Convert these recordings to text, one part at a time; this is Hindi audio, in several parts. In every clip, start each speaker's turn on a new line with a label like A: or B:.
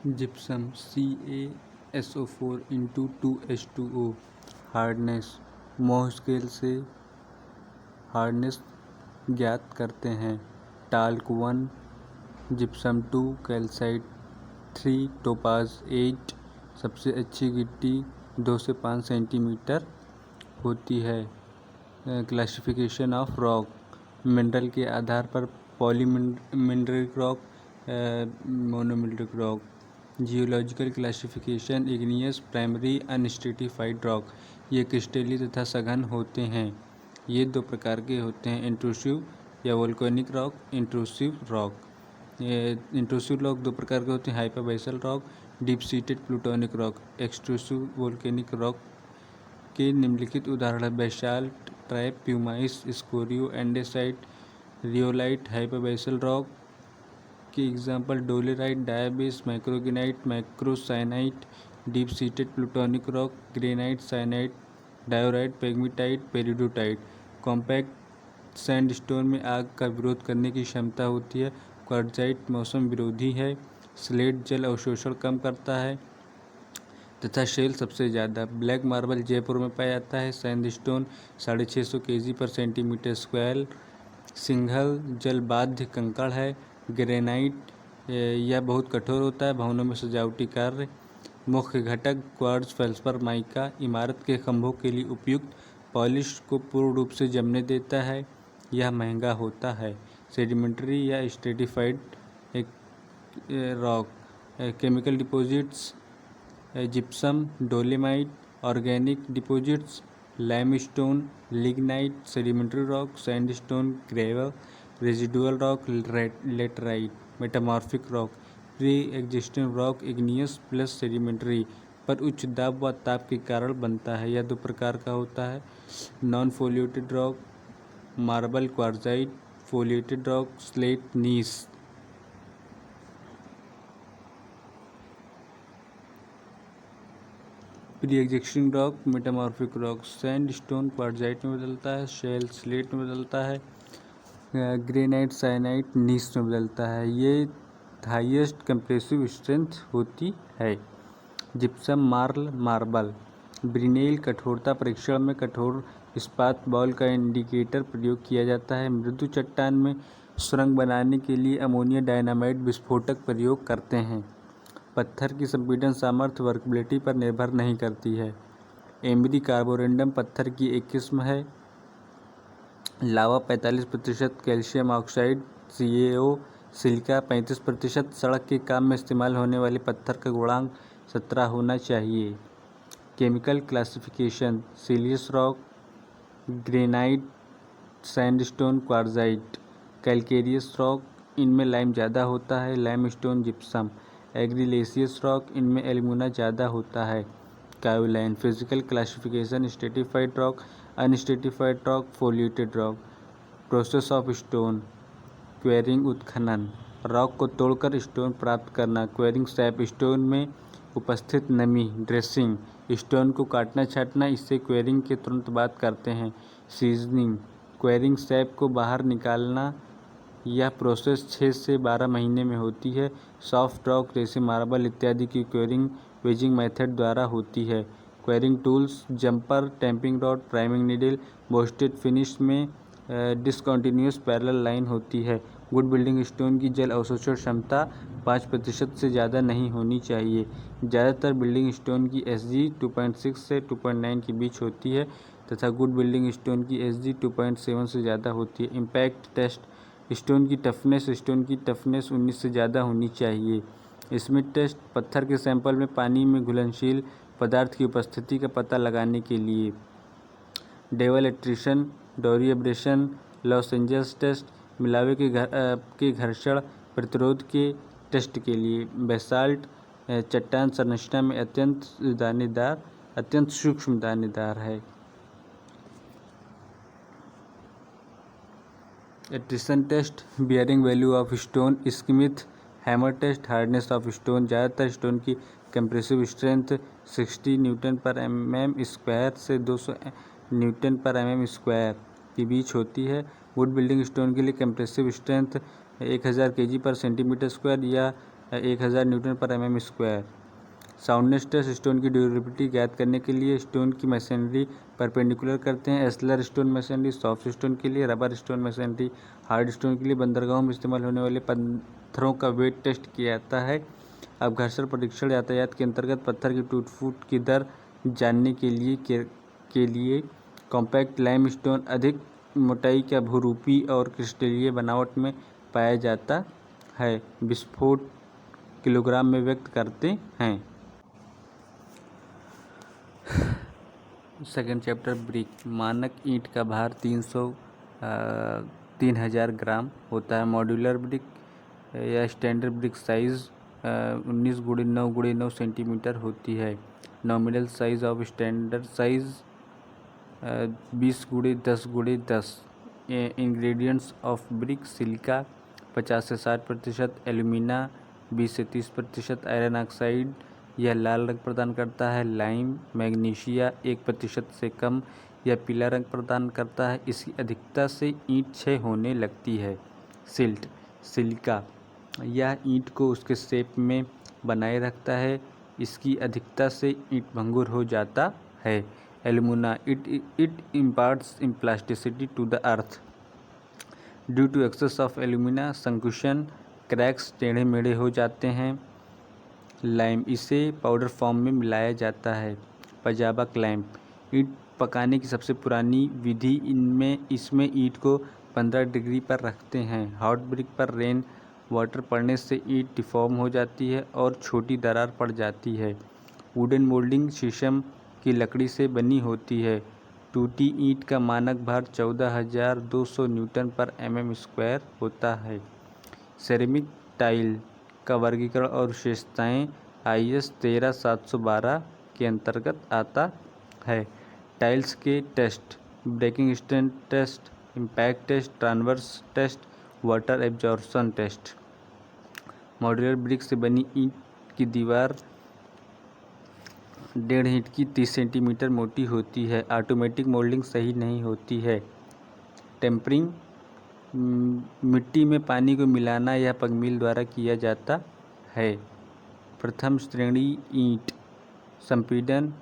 A: Gypsum CaSO4 into 2H2O hardness मोह स्केल से हार्डनेस ज्ञात करते हैं। Talc 1, gypsum 2, calcite 3, topaz 8। सबसे अच्छी गिट्टी 2 से 5 सेंटीमीटर होती है। क्लासिफिकेशन ऑफ रॉक मिनरल के आधार पर polymineralic rock, monomineralic rock. Geological classification igneous, primary, unstratified rock. ये क्रिस्टलीय तथा सघन होते हैं। ये दो प्रकार के होते हैं, इंट्रूसिव या volcanic rock, intrusive rock. Intrusive rock दो प्रकार के होते हैं, hypabyssal rock, deep seated plutonic rock. Extrusive volcanic rock के निम्नलिखित उदाहरण हैं, basalt, trap, pumice, scoria, andesite, rhyolite. Hypabyssal rock के example dolerite, diabase, microgranite, microsyenite. Deep seated plutonic rock, granite, syenite, diorite, pegmatite, peridotite. Compact sandstone में आग का विरोध करने की क्षमता होती है। क्वार्ट्जाइट मौसम विरोधी है। स्लेट जल अवशोषण कम करता है तथा शेल सबसे ज़्यादा। ब्लैक मार्बल जयपुर में पाया जाता है। Sandstone 650 kg/cm²। सिंघल जल बाध्य कंकड़ है। ग्रेनाइट यह बहुत कठोर होता है। भवनों में सजावटी कार्य। मुख्य घटक क्वार्ट्ज, फेल्सपर, माइका। इमारत के खंभों के लिए उपयुक्त। पॉलिश को पूर्ण रूप से जमने देता है। यह महंगा होता है। सेडिमेंट्री या stratified rock. Chemical deposits gypsum, Dolemite. Organic deposits limestone, lignite. Sedimentary rock sandstone, gravel. Residual rock laterite. Metamorphic rock pre existing rock, igneous plus sedimentary पर उच्च दाब व ताप के कारण बनता है। यह दो प्रकार का होता है, non foliated rock, marble, quartzite. Foliated rock, slate, gneiss. Pre existing rock, metamorphic rock. Sandstone quartzite में बदलता है। शेल स्लेट में बदलता है। ग्रेनाइट साइनाइट नीस में बदलता है। ये हाईएस्ट कंप्रेसिव स्ट्रेंथ होती है। Gypsum marble. ब्रिनेल कठोरता परीक्षण में कठोर इस्पात बॉल का इंडिकेटर प्रयोग किया जाता है। मृदु चट्टान में सुरंग बनाने के लिए अमोनिया डायनामाइट विस्फोटक प्रयोग करते हैं। पत्थर की संपीड़न सामर्थ्य वर्कबिलिटी पर निर्भर नहीं करती है। एमरी कार्बोरेंडम पत्थर की एक किस्म है। लावा 45%, कैल्शियम ऑक्साइड CaO, सिलिका 35%। सड़क के काम में इस्तेमाल होने वाले पत्थर का गुणांक 17 होना चाहिए। Chemical classification siliceous rock, granite, sandstone, quartzite. Calcareous rock, इनमें लाइम ज़्यादा होता है। Limestone, gypsum. एग्रीलेसियस रॉक, इनमें एल्यूमिना ज़्यादा होता है। Kaolin. Physical classification stratified rock, unstratified rock, foliated rock. Process of stone quarrying, उत्खनन। रॉक को तोड़कर स्टोन प्राप्त करना। क्वेरिंग सैप, स्टोन में उपस्थित नमी। ड्रेसिंग, स्टोन को काटना छाँटना, इसे क्वेरिंग के तुरंत बाद करते हैं। सीजनिंग, क्वेरिंग सैप को बाहर निकालना। यह प्रोसेस 6 से 12 महीने में होती है। सॉफ्ट रॉक जैसे मार्बल इत्यादि की क्वेरिंग वेजिंग मेथड द्वारा होती है। Quarrying tools jumper, tamping rod, priming needle. Boasted finish में डिसकंटिन्यूअस पैरेलल लाइन होती है। गुड बिल्डिंग स्टोन की जल अवशोषण क्षमता 5% से ज़्यादा नहीं होनी चाहिए। ज़्यादातर बिल्डिंग स्टोन की SG 2.6 से 2.9 के बीच होती है तथा गुड बिल्डिंग स्टोन की SG 2.7 से ज़्यादा होती है। इम्पैक्ट टेस्ट स्टोन की टफनेस 19 से ज़्यादा होनी चाहिए। स्मिथ टेस्ट पत्थर के सैंपल में पानी में घुलनशील पदार्थ की उपस्थिति का पता लगाने के लिए। डेवल एट्रिशन, डोरी एब्रेशन। लॉस एंजल्स टेस्ट मिलावे के घर्षण प्रतिरोध के टेस्ट के लिए। बेसाल्ट चट्टान संरचना में अत्यंत सूक्ष्म दानेदार है। Attrition test bearing value of stone. Smith hammer test hardness of stone. ज़्यादातर स्टोन की कंप्रेसिव स्ट्रेंथ 60 Nm² से 200 Nm² के बीच होती है। वुड बिल्डिंग स्टोन के लिए कंप्रेसिव स्ट्रेंथ 1000 kg/cm² या 1000 न्यूटन पर mm square. Soundness test stone की ड्यूरेबिलिटी ज्ञात करने के लिए स्टोन की मशीनरी परपेंडिकुलर करते हैं। एस्लर स्टोन मशीनरी सॉफ्ट स्टोन के लिए, rubber stone machinery hard stone के लिए बंदरगाहों में इस्तेमाल होने वाले पत्थरों का वेट टेस्ट किया जाता है। अब घर्षण परीक्षण यातायात के अंतर्गत पत्थर की टूट फूट की दर जानने के लिए कॉम्पैक्ट लाइम स्टोन अधिक मोटाई का बहुरूपी और क्रिस्टलीय बनावट में पाया जाता है। विस्फोट किलोग्राम में व्यक्त करते हैं। Second chapter brick. मानक ईंट का भार 3000 ग्राम होता है। मॉड्यूलर ब्रिक या standard brick size 19x9x9 centimetre होती है। Nominal size of standard size 20x10x10। Ingredients of brick: silica 50 से 60%, एल्यूमिना 20 से 30%, आयरन ऑक्साइड यह लाल रंग प्रदान करता है, लाइम मैग्नीशिया 1% से कम यह पीला रंग प्रदान करता है, इसकी अधिकता से ईंट क्षय होने लगती है। सिल्ट सिलिका यह ईंट को उसके शेप में बनाए रखता है, इसकी अधिकता से ईंट भंगुर हो जाता है। Alumina it imparts plasticity to the earth. Due to excess of alumina संकुचन क्रैक्स टेढ़े मेढ़े हो जाते हैं। लाइम इसे पाउडर फॉर्म में मिलाया जाता है। पजाबा क्लैंप ईंट पकाने की सबसे पुरानी विधि इसमें ईंट को 15 डिग्री पर रखते हैं। हॉट ब्रिक पर रेन वाटर पड़ने से ईंट डिफॉर्म हो जाती है और छोटी दरार पड़ जाती है। वुडन मोल्डिंग शीशम की लकड़ी से बनी होती है। टूटी ईंट का मानक भार 14,200 न्यूटन पर mm स्क्वायर होता है। सेरेमिक टाइल का वर्गीकरण और विशेषताएं IS 13712 के अंतर्गत आता है। टाइल्स के टेस्ट: breaking strength test, impact test, transverse test, water absorption test. Modular brick से बनी ईंट की दीवार 1.5 इंच की 30 सेंटीमीटर मोटी होती है। ऑटोमेटिक मोल्डिंग सही नहीं होती है। टेम्परिंग मिट्टी में पानी को मिलाना या पगमील द्वारा किया जाता है। प्रथम श्रेणी ईंट संपीड़न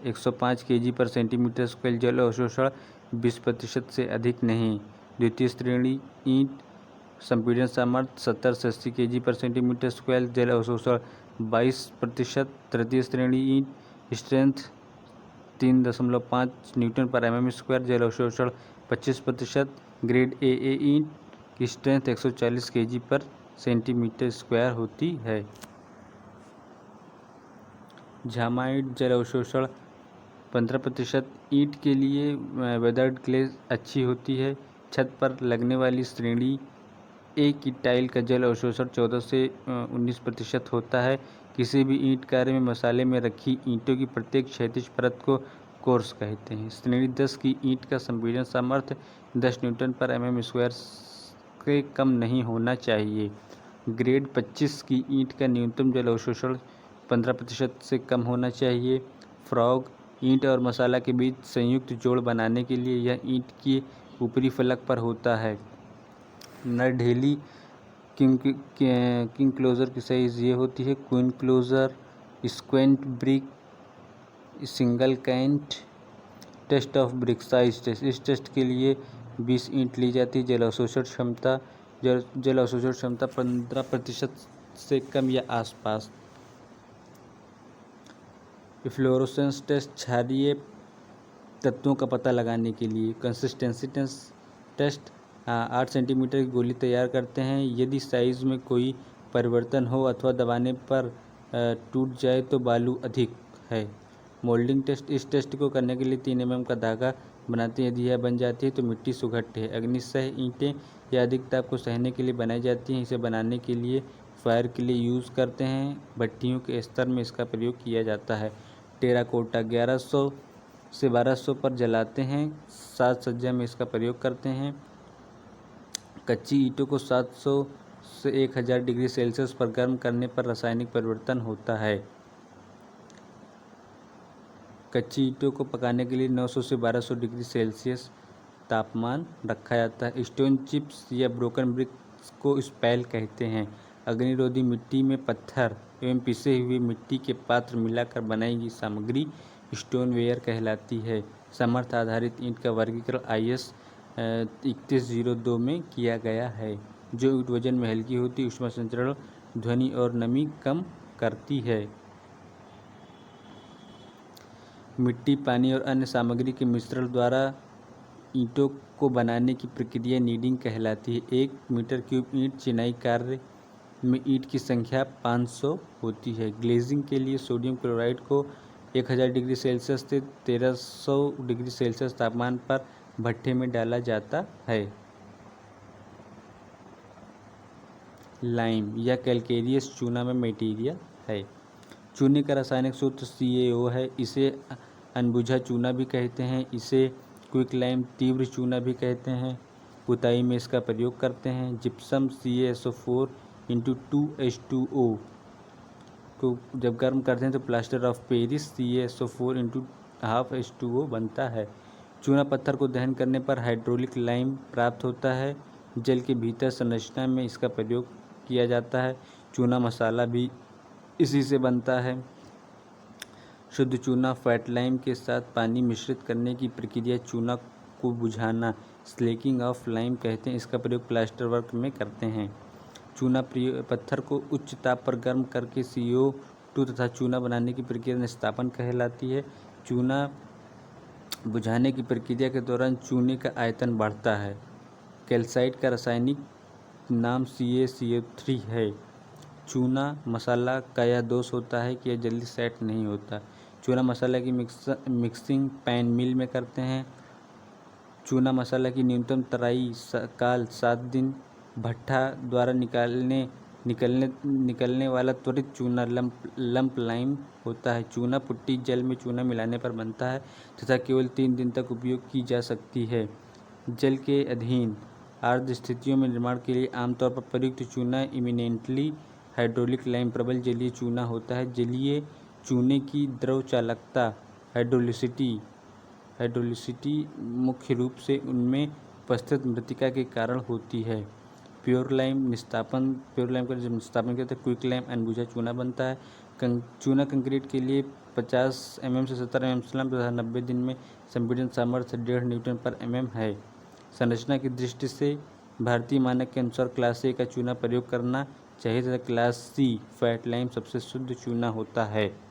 A: 105 kg पर सेंटीमीटर स्क्वायर, जल अवशोषण 20% से अधिक नहीं। द्वितीय श्रेणी ईंट संपीड़न सामर्थ्य 70 से 80 kg पर सेंटीमीटर स्क्वायर, जल अवशोषण 22%। तृतीय श्रेणी ईंट स्ट्रेंथ 3.5 न्यूटन पर mm स्क्वायर, जल अवशोषण 25%। ग्रेड AA ईंट की स्ट्रेंथ 140 kg पर सेंटीमीटर स्क्वायर होती है। झामा ईंट जल अवशोषण 15%। ईंट के लिए वेदर्ड क्ले अच्छी होती है। छत पर लगने वाली श्रेणी A की टाइल का जल अवशोषण 14 से 19% होता है। किसी भी ईंट कार्य में मसाले में रखी ईंटों की प्रत्येक क्षैतिज परत को कोर्स कहते हैं। श्रेणी 10 की ईंट का संपीड़न सामर्थ्य 10 न्यूटन पर mm स्क्वायर से कम नहीं होना चाहिए। ग्रेड 25 की ईंट का न्यूनतम जल अवशोषण 15% से कम होना चाहिए। फ्रॉग ईंट और मसाला के बीच संयुक्त जोड़ बनाने के लिए यह ईंट की ऊपरी फलक पर होता है। नरढेली किंग क्लोजर की साइज़ ये होती है। Queen closer squint brick single cant. Test of brick size test: इस टेस्ट के लिए 20 ईंट ली जाती है। जल अवशोषण क्षमता 15% से कम या आसपास। फ्लोरोसेंस टेस्ट क्षारीय तत्वों का पता लगाने के लिए। कंसिस्टेंसी टेस्ट 8 सेंटीमीटर की गोली तैयार करते हैं। यदि साइज में कोई परिवर्तन हो अथवा दबाने पर टूट जाए तो बालू अधिक है। मोल्डिंग टेस्ट: इस टेस्ट को करने के लिए 3 mm का धागा बनाते हैं। यदि यह बन जाती है तो मिट्टी सुघट्ट है। अग्निशय ईंटें यह अधिक ताप को सहने के लिए बनाई जाती हैं। इसे बनाने के लिए फायर के लिए यूज़ करते हैं। भट्टियों के स्तर में इसका प्रयोग किया जाता है। टेराकोटा 1100 से 1200 पर जलाते हैं। साज सज्जा में इसका प्रयोग करते हैं। कच्ची ईंटों को 700 से 1000 डिग्री सेल्सियस पर गर्म करने पर रासायनिक परिवर्तन होता है। कच्ची ईंटों को पकाने के लिए 900 से 1200 डिग्री सेल्सियस तापमान रखा जाता है। स्टोन चिप्स या ब्रोकन ब्रिक्स को स्पैल कहते हैं। अग्निरोधी मिट्टी में पत्थर एवं पिसे हुए मिट्टी के पात्र मिलाकर बनाई गई सामग्री स्टोनवेयर कहलाती है। सामर्थ्य आधारित ईंट का वर्गीकरण IS 3102 में किया गया है। जो ईंट वजन में हल्की होती, ऊष्मा संचरण, ध्वनि और नमी कम करती है। मिट्टी, पानी और अन्य सामग्री के मिश्रण द्वारा ईंटों को बनाने की प्रक्रिया नीडिंग कहलाती है। 1 मीटर क्यूब ईंट चिनाई कार्य में ईंट की संख्या 500 होती है। ग्लेजिंग के लिए सोडियम क्लोराइड को 1000 डिग्री सेल्सियस से 1300 डिग्री सेल्सियस तापमान पर भट्ठे में डाला जाता है। लाइम या कैलकेरियस चूना में मटेरियल है। चूने का रासायनिक सूत्र CaO है। इसे अनबुझा चूना भी कहते हैं। इसे क्विक लाइम, तीव्र चूना भी कहते हैं। पुताई में इसका प्रयोग करते हैं। जिप्सम CaSO4 × 2H2O को जब गर्म करते हैं तो plaster of Paris CaSO4 × 12H2O बनता है। चूना पत्थर को दहन करने पर हाइड्रोलिक लाइम प्राप्त होता है। जल के भीतर संरचना में इसका प्रयोग किया जाता है। चूना मसाला भी इसी से बनता है। शुद्ध चूना फैट लाइम के साथ पानी मिश्रित करने की प्रक्रिया चूना को बुझाना स्लेकिंग ऑफ लाइम कहते हैं। इसका प्रयोग प्लास्टर वर्क में करते हैं। चूना पत्थर को उच्च ताप पर गर्म करके CO2 तथा चूना बनाने की प्रक्रिया निस्तापन कहलाती है। चूना बुझाने की प्रक्रिया के दौरान चूने का आयतन बढ़ता है। कैल्साइट का रासायनिक नाम CaCO3 है। चूना मसाला का यह दोष होता है कि यह जल्दी सेट नहीं होता। चूना मसाला की मिक्सिंग पैन मिल में करते हैं। चूना मसाला की न्यूनतम तराई काल 7 दिन। भट्ठा द्वारा निकलने वाला त्वरित चूना लंप लाइम होता है। चूना पुट्टी जल में चूना मिलाने पर बनता है तथा केवल 3 दिन तक उपयोग की जा सकती है। जल के अधीन आर्द्र स्थितियों में निर्माण के लिए आमतौर पर प्रयुक्त चूना इमिनेंटली हाइड्रोलिक लाइम प्रबल जलीय चूना होता है। जलीय चूने की द्रव चालकता हाइड्रोलिसिटी मुख्य रूप से उनमें उपस्थित मृतिका के कारण होती है। प्योर लाइम का जब निस्तापन करते हैं क्विक लाइम अनबुझा चूना बनता है। चूना कंक्रीट के लिए 50 mm से 70 mm स्लैब तथा 90 दिन में संपीड़न सामर्थ्य 1.5 न्यूटन पर mm है। संरचना की दृष्टि से भारतीय मानक के अनुसार क्लास A का चूना प्रयोग करना चाहिए तथा क्लास C फैट लाइम सबसे शुद्ध चूना होता है।